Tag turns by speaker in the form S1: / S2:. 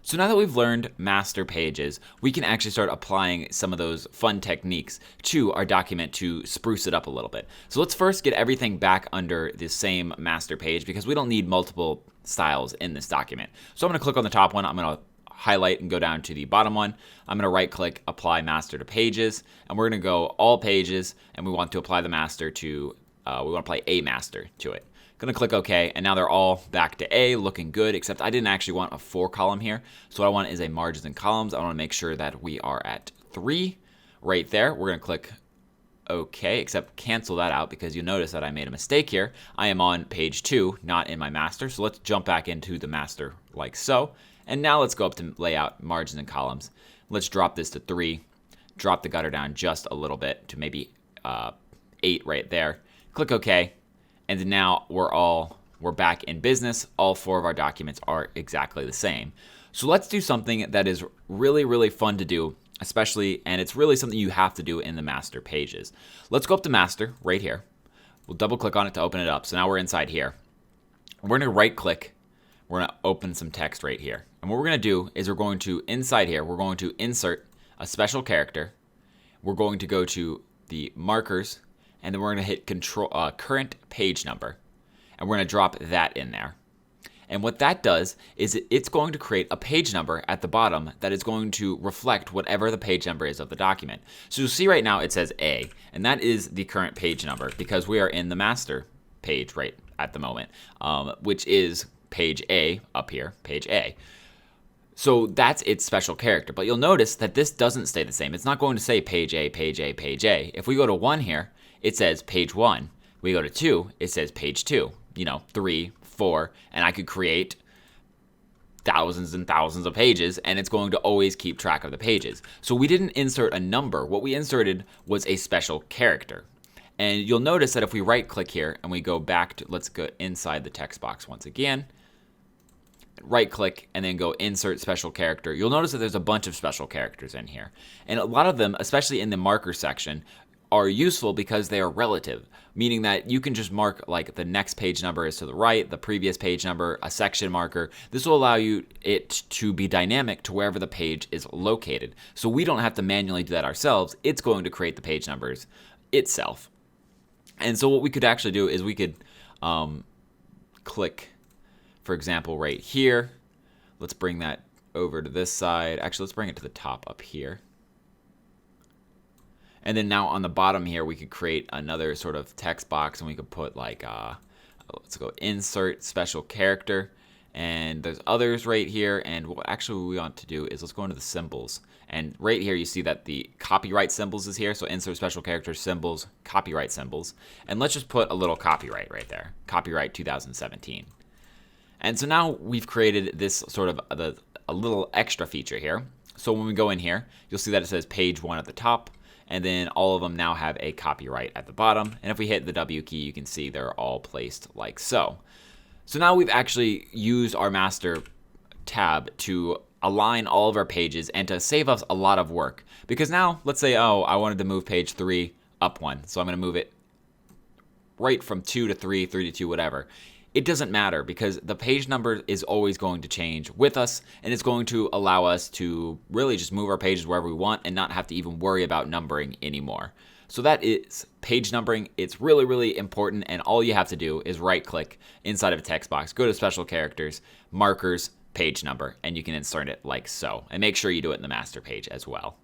S1: So now that we've learned master pages, we can actually start applying some of those fun techniques to our document to spruce it up a little bit. So let's first get everything back under the same master page because we don't need multiple styles in this document. So I'm going to click on the top one. I'm going to highlight and go down to the bottom one. I'm going to right click, apply master to pages, and we're going to go all pages, and we want to apply the master to, we want to apply a master to it. Going to click OK, and now they're all back to A, looking good, except I didn't actually want a 4 column here. So what I want is a margins and columns. I want to make sure that we are at 3 right there. We're going to click OK, except cancel that out because you'll notice that I made a mistake here. I am on page 2, not in my master. So let's jump back into the master like so. And now let's go up to layout, margins and columns. Let's drop this to 3, drop the gutter down just a little bit to maybe 8 right there. Click OK. And now we're back in business. All 4 of our documents are exactly the same. So let's do something that is really, really fun to do, especially, and it's really something you have to do in the master pages. Let's go up to master right here. We'll double click on it to open it up. So now we're inside here. We're going to right click. We're going to open some text right here. And what we're going to do is we're going to, inside here, we're going to insert a special character. We're going to go to the markers, and then we're going to hit control current page number, and we're going to drop that in there. And what that does is it's going to create a page number at the bottom that is going to reflect whatever the page number is of the document. So you'll see right now it says A, and that is the current page number because we are in the master page right at the moment, which is page A up here, page A. So that's its special character, but you'll notice that this doesn't stay the same. It's not going to say page A, page A, page A. If we go to 1 here, it says page 1. We go to 2, it says page 2. 3, 4, and I could create thousands and thousands of pages, and it's going to always keep track of the pages. So we didn't insert a number. What we inserted was a special character. And you'll notice that if we right click here and we go back to, let's go inside the text box once again, right click and then go insert special character, you'll notice that there's a bunch of special characters in here. And a lot of them, especially in the marker section, are useful because they are relative, meaning that you can just mark like the next page number is to the right, the previous page number, a section marker. This will allow it to be dynamic to wherever the page is located. So we don't have to manually do that ourselves. It's going to create the page numbers itself. And so what we could actually do is we could click, for example, right here. Let's bring that over to this side. Actually, let's bring it to the top up here. And then now on the bottom here, we could create another sort of text box, and we could put like, let's go insert special character. And there's others right here. And what actually we want to do is let's go into the symbols. And right here, you see that the copyright symbols is here. So insert special character symbols, copyright symbols. And let's just put a little copyright right there. Copyright 2017. And so now we've created this sort of a little extra feature here. So when we go in here, you'll see that it says page 1 at the top. And then all of them now have a copyright at the bottom. And if we hit the W key, you can see they're all placed like so. So now we've actually used our master tab to align all of our pages and to save us a lot of work. Because now, let's say, oh, I wanted to move page 3 up 1. So I'm going to move it right from 2 to 3, 3 to 2, whatever. It doesn't matter because the page number is always going to change with us, and it's going to allow us to really just move our pages wherever we want and not have to even worry about numbering anymore. So that is page numbering. It's really, really important, and all you have to do is right-click inside of a text box, go to special characters, markers, page number, and you can insert it like so. And make sure you do it in the master page as well.